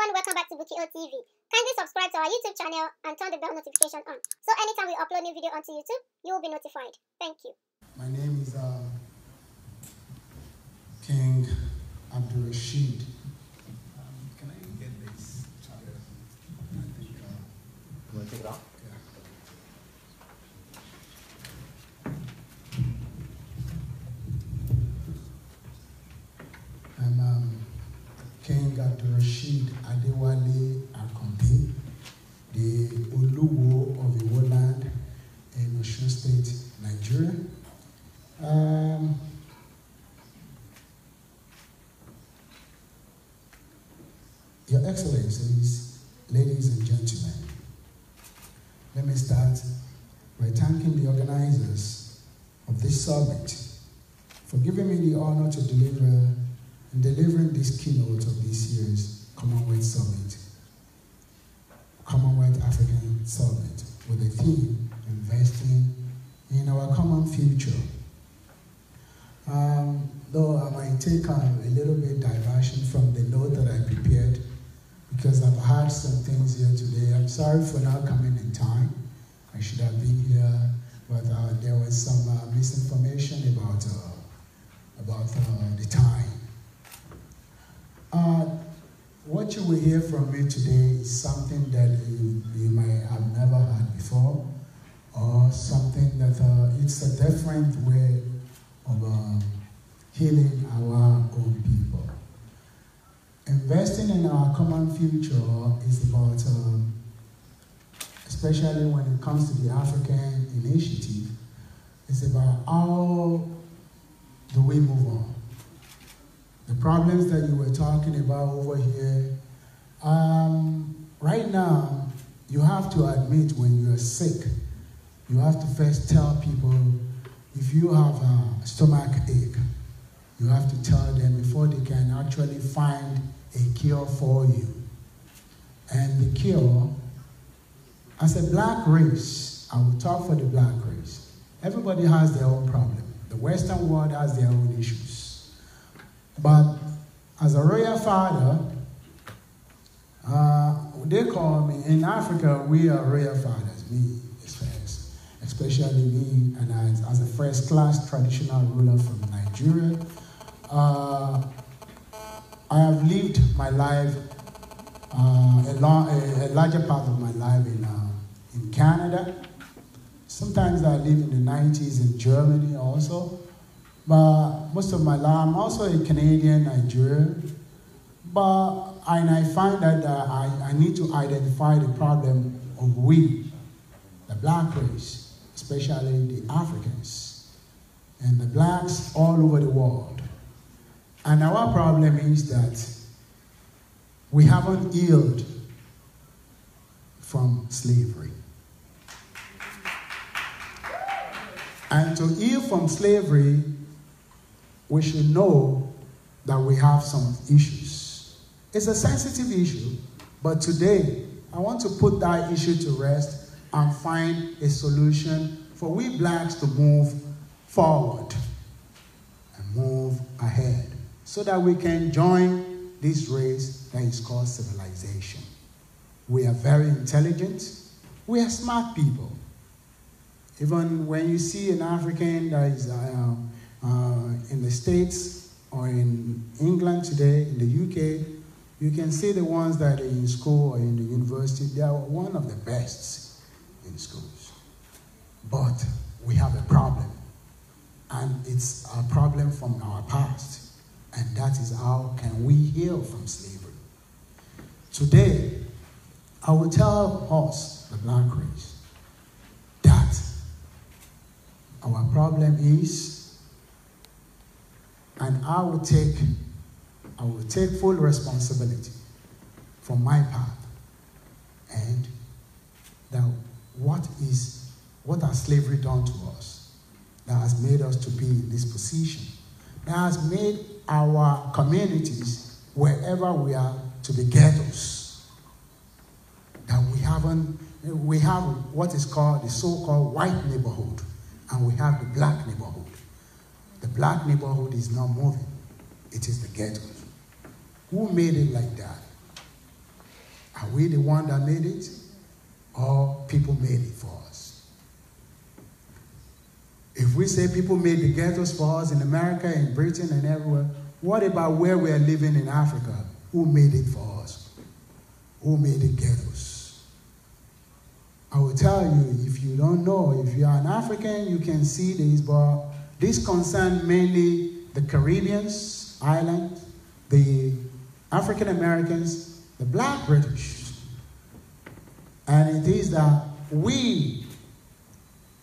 everyone, welcome back to Bukio TV. Kindly subscribe to our YouTube channel and turn the bell notification on. So anytime we upload new video onto YouTube, you will be notified. Thank you. My name is King Rasheed. Can I get this? I think, you want to take it off? I'm King Rasheed Akanbi, the Oluwo of the Woland in Osun State, Nigeria. Your Excellencies, ladies and gentlemen, let me start by thanking the organizers of this summit for giving me the honor to delivering this keynote of this year's Commonwealth Summit, Commonwealth African Summit, with the theme, investing in our common future. Though I might take a little bit diversion from the note that I prepared, because I've had some things here today. I'm sorry for not coming in time. I should have been here, but there was some misinformation about the time. What you will hear from me today is something that you might have never heard before, or something that it's a different way of healing our own people. Investing in our common future is about, especially when it comes to the African initiative, it's about how do we move on. The problems that you were talking about over here, right now, you have to admit when you're sick, you have to first tell people, if you have a stomach ache, you have to tell them before they can actually find a cure for you. And the cure, as a black race, I will talk for the black race, everybody has their own problem. The Western world has their own issues. But as a royal father, they call me, in Africa, we are royal fathers, me especially me, and as a first-class traditional ruler from Nigeria. I have lived my life, a larger part of my life in Canada. Sometimes I live in the 90s in Germany also. But most of my life, I'm also a Canadian, Nigerian. And I find that I need to identify the problem of we, the black race, especially the Africans, and the blacks all over the world. And our problem is that we haven't healed from slavery. And to heal from slavery, we should know that we have some issues. It's a sensitive issue, but today, I want to put that issue to rest and find a solution for we blacks to move forward and move ahead so that we can join this race that is called civilization. We are very intelligent. We are smart people. Even when you see an African that is in the States or in England today, in the UK, you can see the ones that are in school or in the university, they are one of the best in schools. But we have a problem, and it's a problem from our past, and that is how can we heal from slavery. Today, I will tell us, the black race, that our problem is, and I will take full responsibility for my part, and that what has slavery done to us that has made us to be in this position, that has made our communities, wherever we are, to be ghettos, that we have what is called the so-called white neighborhood, and we have the black neighborhood. The black neighborhood is not moving. It is the ghetto. Who made it like that? we the one that made it, or people made it for us? If we say people made the ghettos for us in America, in Britain, and everywhere, what about where we are living in Africa? Who made it for us? Who made the ghettos? I will tell you, if you don't know, if you are an African, you can see this, but this concerns mainly the Caribbeans, island, the African Americans, the black British. And it is that we,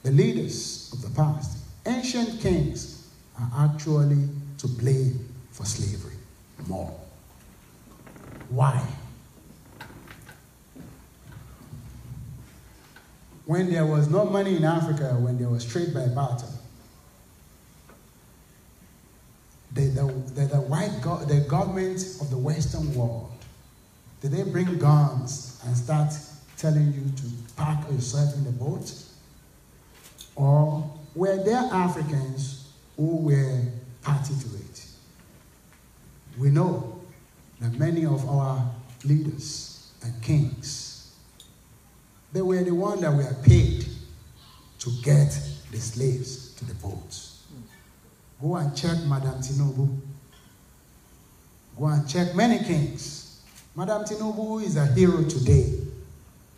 the leaders of the past, ancient kings, are actually to blame for slavery more. Why? When there was no money in Africa, when there was trade by barter, the government of the Western world, did they bring guns and start telling you to pack yourself in the boat? Or were there Africans who were party to it? We know that many of our leaders and kings, they were the ones that were paid to get the slaves to the boats. Go and check Madame Tinubu. Go and check many kings. Madame Tinubu is a hero today.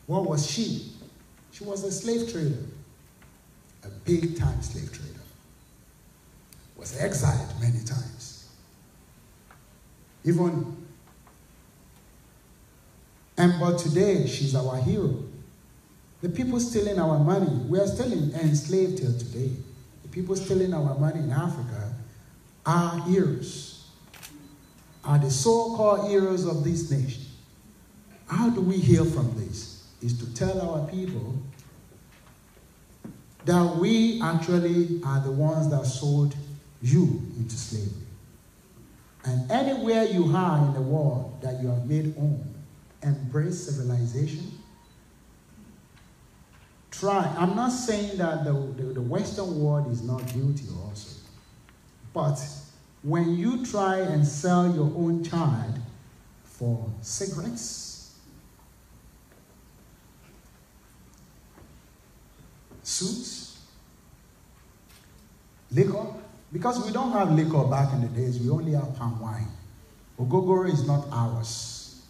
What was she? She was a slave trader. A big-time slave trader. Was exiled many times. But today, she's our hero. The people stealing our money, we are still enslaved till today. The people stealing our money in Africa are heroes, are the so-called heroes of this nation. How do we heal from this? Is to tell our people that we actually are the ones that sold you into slavery. And anywhere you are in the world that you have made home, embrace civilization. Try. I'm not saying that the Western world is not guilty also. But when you try and sell your own child for cigarettes, suits, liquor, because we don't have liquor back in the days, we only have palm wine. Ogogoro is not ours.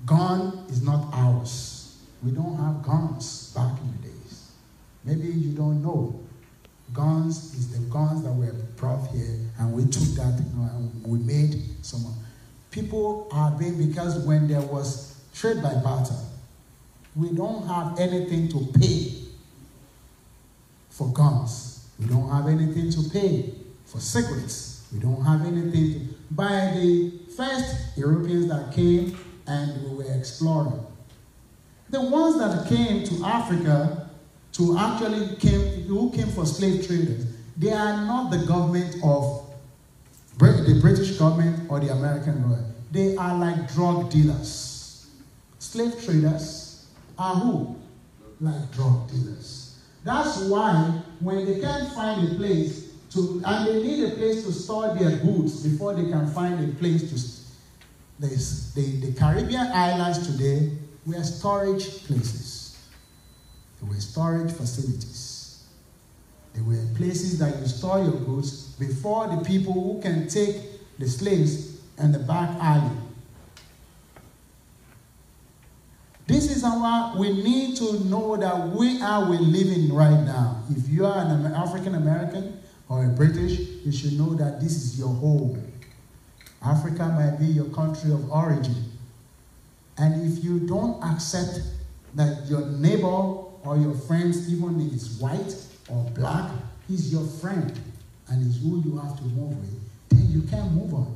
Gun is not ours. We don't have guns back in the days. Maybe you don't know. Guns is the guns that were brought here, and we took that, and we made some. People are being, because when there was trade by barter, we don't have anything to pay for guns. We don't have anything to pay for cigarettes. We don't have anything to. By the first Europeans that came and we were exploring, the ones that came to Africa who came for slave traders, they are not the government of the British government or the American government. They are like drug dealers. Slave traders are who? Like drug dealers. That's why when they can't find a place and they need a place to store their goods before they can find a place to. The Caribbean islands today were storage places. They were storage facilities. They were places that you store your goods before the people who can take the slaves in the back alley. This is we need to know that we're living right now. If you are an African American or a British, you should know that this is your home. Africa might be your country of origin. And if you don't accept that your neighbor or your friends, even if it's white or black, he's your friend and is who you have to move with, then you can't move on.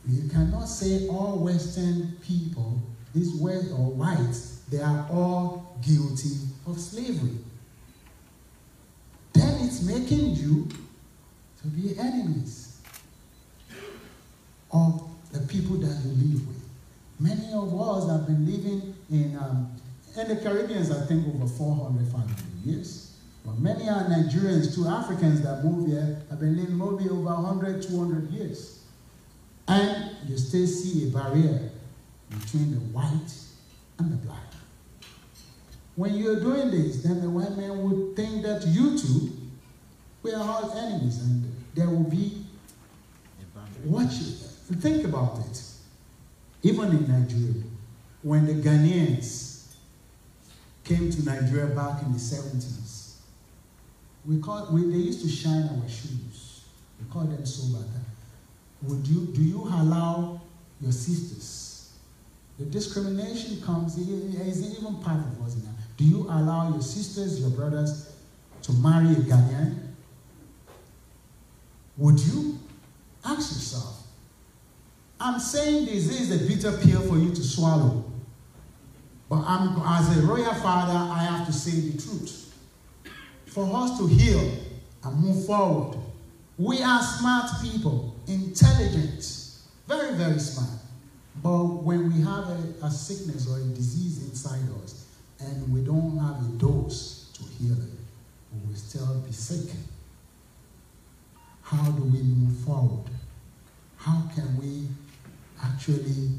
You cannot say all Western people, this West or whites, they are all guilty of slavery. Then it's making you to be enemies of the people that you live with. Many of us have been living in the Caribbean, I think, over 400, 500 years. But many are Nigerians too, Africans that move here, have been living maybe over 100, 200 years. And you still see a barrier between the white and the black. When you're doing this, then the white man would think that you two, we are all enemies, and there will be, think about it. Even in Nigeria, when the Ghanaians came to Nigeria back in the 70s, they used to shine our shoes. We call them sobata. Do you allow your sisters? The discrimination comes, is even part of us now. Do you allow your sisters, your brothers, to marry a Ghanaian? Would you? Ask yourself. I'm saying this is a bitter pill for you to swallow. But as a royal father, I have to say the truth. For us to heal and move forward, we are smart people, intelligent, very, very smart. But when we have a sickness or a disease inside us, and we don't have a dose to heal it, we will still be sick. How do we move forward? How can we actually,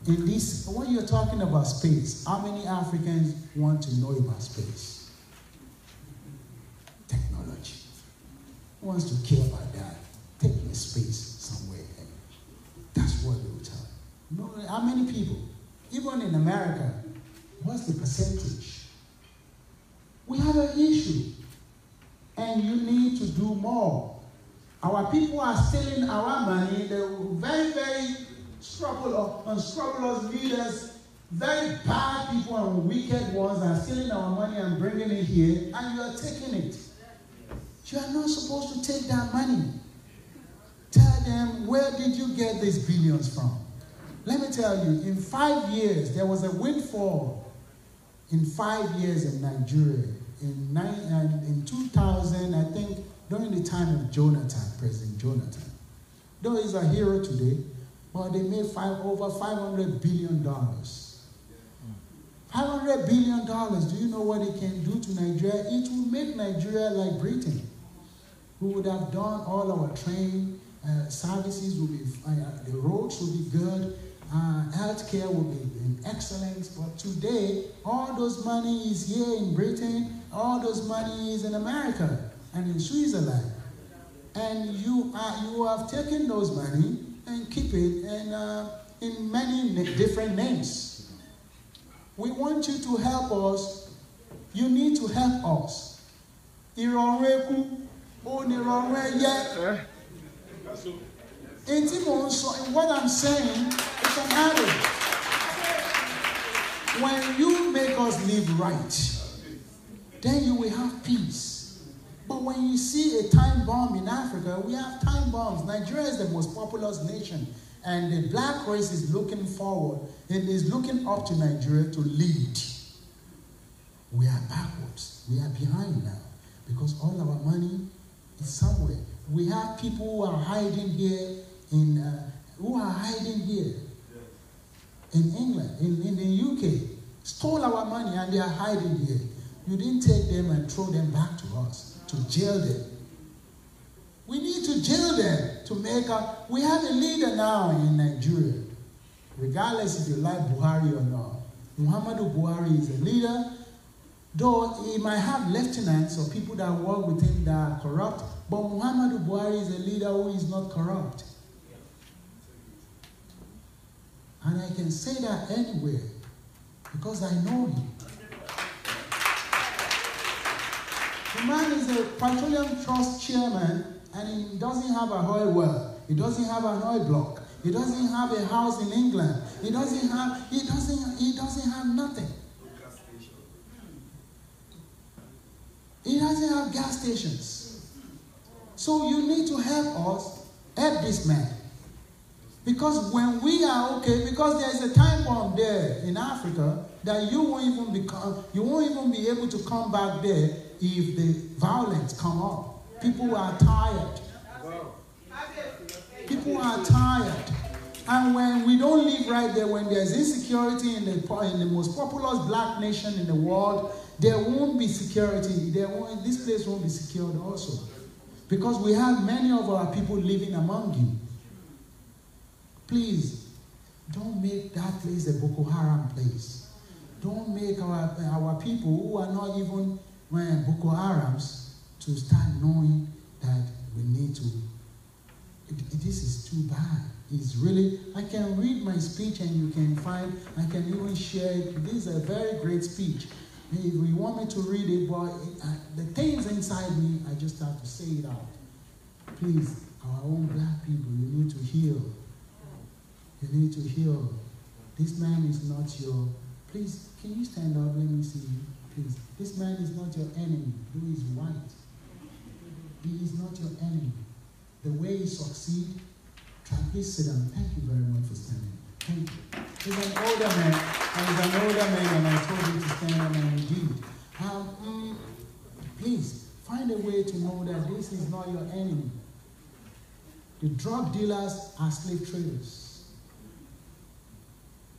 in this, when you're talking about space, how many Africans want to know about space? Technology. Who wants to care about that? Take me space somewhere. That's what they will tell you. No, how many people? Even in America, what's the percentage? We have an issue, and you need to do more. Our people are stealing our money. They're very, very unscrupulous leaders, very bad people and wicked ones are stealing our money and bringing it here, and you are taking it. You are not supposed to take that money. Tell them, where did you get these billions from? Let me tell you, in 5 years, there was a windfall in 5 years in Nigeria. In 2000, I think, during the time of Jonathan, President Jonathan. Though he's a hero today, but they made over $500 billion. $500 billion, do you know what it can do to Nigeria? It will make Nigeria like Britain. We would have done all our train services, will be, the roads will be good, healthcare will be in excellence, but today, all those money is here in Britain, all those money is in America and in Switzerland. And you have taken those money and keep it in many different names. We want you to help us. You need to help us. What I'm saying is an adage. When you make us live right, then you will have peace. But when you see a time bomb in Africa, we have time bombs. Nigeria is the most populous nation, and the black race is looking forward and is looking up to Nigeria to lead. We are backwards. We are behind now because all our money is somewhere. We have people who are hiding here in England, in the UK, stole our money and they are hiding here. You didn't take them and throw them back to us, to jail them. We need to jail them to make up. We have a leader now in Nigeria, regardless if you like Buhari or not. Muhammadu Buhari is a leader, though he might have lieutenants or people that work with him that are corrupt, but Muhammadu Buhari is a leader who is not corrupt. And I can say that anywhere because I know him. The man is a petroleum trust chairman and he doesn't have a oil well. He doesn't have an oil block. He doesn't have a house in England. He doesn't have nothing. He doesn't have gas stations. So you need to help us, help this man. Because when we are okay, because there is a time bomb there in Africa that you won't even be able to come back there if the violence come up. People are tired. People are tired. And when we don't live right there, when there's insecurity in the most populous black nation in the world, there won't be security. This place won't be secured also. Because we have many of our people living among you. Please, don't make that place a Boko Haram place. Don't make our people who are not even Boko Harams to start knowing that we need to. This is too bad. It's really, I can read my speech and you can find, I can even share it. This is a very great speech. If you want me to read it, but the things inside me, I just have to say it out. Please, our own black people, you need to heal. You need to heal. This man is not your, please, can you stand up? Let me see you, please. This man is not your enemy, who is white. He is not your enemy. The way you succeed, please sit down. Thank you very much for standing. Thank you. He's an older man, and I told him to stand up, and he did. Please, find a way to know that this is not your enemy. The drug dealers are slave traders.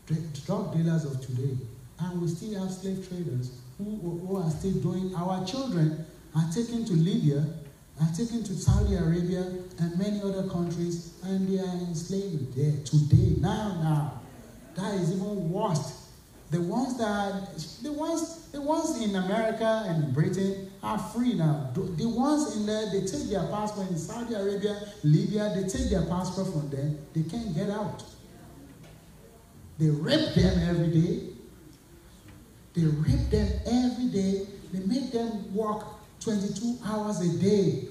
The drug dealers of today. And we still have slave traders who are still doing. Our children are taken to Libya, are taken to Saudi Arabia and many other countries, and they are enslaved there today. Now. That is even worse. The ones in America and Britain are free now. The ones in there, they take their passport in Saudi Arabia, Libya, they take their passport from them, they can't get out. They rape them every day. They rape them every day. They make them work 22 hours a day.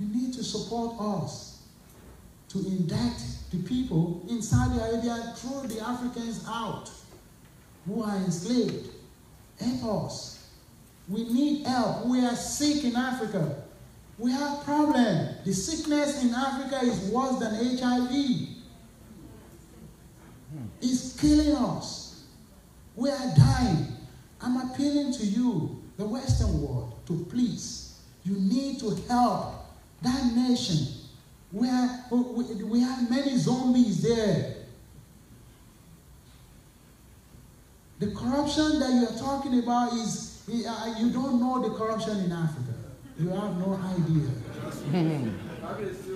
You need to support us to indict the people in Saudi Arabia, throw the Africans out who are enslaved. Help us. We need help. We are sick in Africa. We have problems. The sickness in Africa is worse than HIV. It's killing us. We are dying. I'm appealing to you, the Western world, to please. You need to help that nation where we have many zombies there. The corruption that you are talking about is, you don't know the corruption in Africa. You have no idea.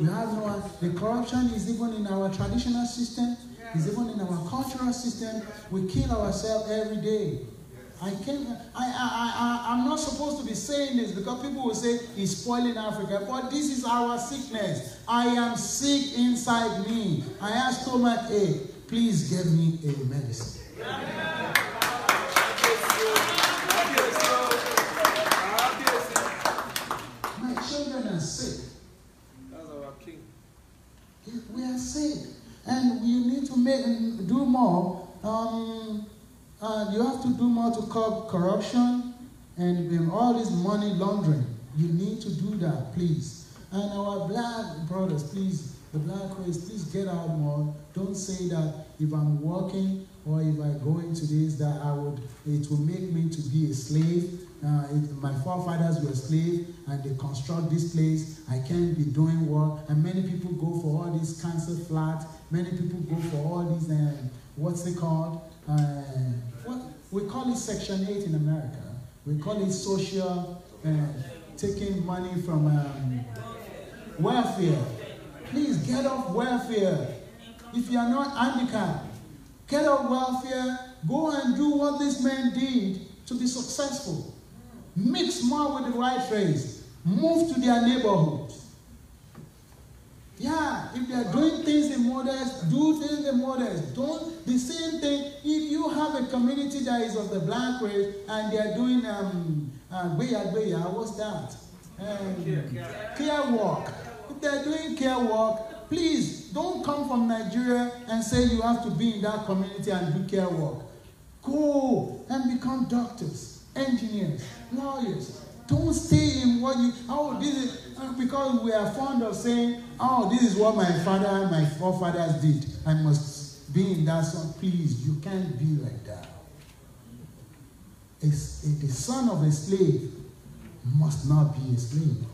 You have no, the corruption is even in our traditional system, is even in our cultural system. We kill ourselves every day. I'm not supposed to be saying this because people will say it's spoiling Africa, but this is our sickness. I am sick inside me. I have stomach ache. Please give me a medicine. My children are sick. That's our king. We are sick, and we need to do more. You have to do more to curb corruption and all this money laundering. You need to do that, please. And our black brothers, please, the black race, please get out more. Don't say that if I'm working or if I go into this, that it will make me to be a slave. My forefathers were slaves and they construct this place. I can't be doing work. And many people go for all these cancer flats. Many people go for all these, what's it called? We call it Section 8 in America. We call it social, taking money from welfare. Please get off welfare. If you are not handicapped, get off welfare. Go and do what this man did to be successful. Mix more with the white race. Move to their neighborhoods. Yeah, if they are doing things in models, do things in models. Don't the same thing. If you have a community that is of the black race and they are doing what's that? Care work. If they are doing care work, please don't come from Nigeria and say you have to be in that community and do care work. Go and become doctors, engineers, lawyers. Don't stay in what you, this is, because we are fond of saying, this is what my father and my forefathers did. I must be in that song. Please, you can't be like that. The son of a slave must not be a slave.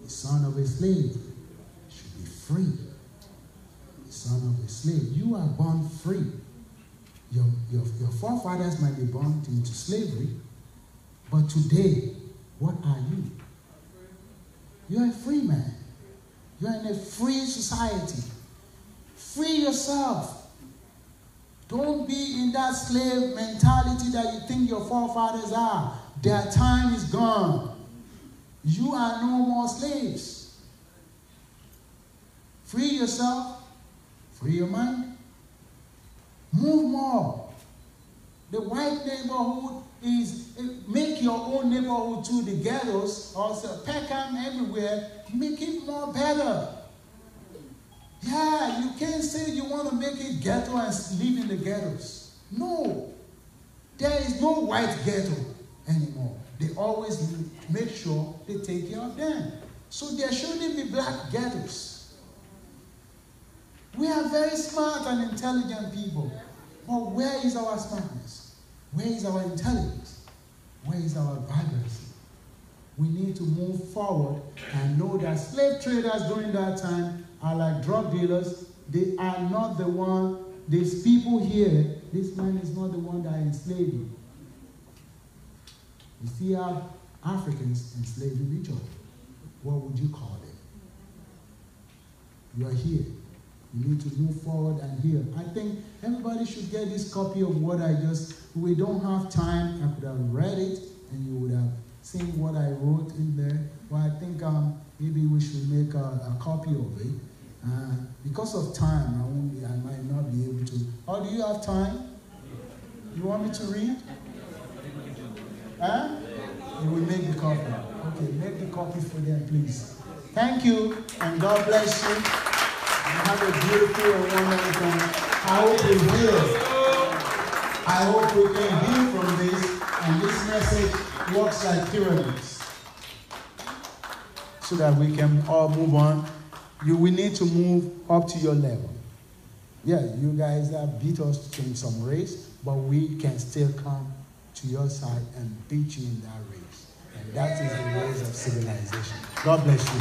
The son of a slave should be free. The son of a slave, you are born free. Your forefathers might be born into slavery, but today, what are you? You are a free man. You're in a free society. Free yourself. Don't be in that slave mentality that you think your forefathers are. Their time is gone. You are no more slaves. Free yourself. Free your mind. Move more. The white neighborhood is, make your own neighborhood too, the ghettos, also Peckham, everywhere, make it more better. Yeah, you can't say you want to make it ghetto and live in the ghettos. No. There is no white ghetto anymore. They always make sure they take care of them. So there shouldn't be black ghettos. We are very smart and intelligent people. But where is our smartness? Where is our intelligence? Where is our vibrancy? We need to move forward and know that slave traders during that time are like drug dealers. They are not the one, these people here, this man is not the one that enslaved you. You see how Africans enslaved each other. What would you call them? You are here. You need to move forward and heal. I think everybody should get this copy of what we don't have time. I could have read it and you would have seen what I wrote in there. But I think maybe we should make a copy of it. Because of time, I might not be able to. Oh, do you have time? You want me to read? Huh? You will make the copy. Okay, make the copy for them, please. Thank you, and God bless you. Have a beautiful and wonderful time. I hope we heal. I hope we can heal from this, and this message works like pyramids, so that we can all move on. We need to move up to your level. Yeah, you guys have beat us in some race, but we can still come to your side and beat you in that race. And that is the ways of civilization. God bless you.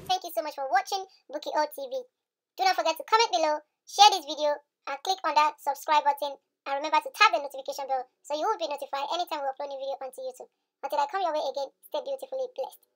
Thank you so much for watching Bookie O TV. Do not forget to comment below, share this video, and click on that subscribe button. And remember to tap the notification bell so you will be notified anytime we upload a new video onto YouTube. Until I come your way again, stay beautifully blessed.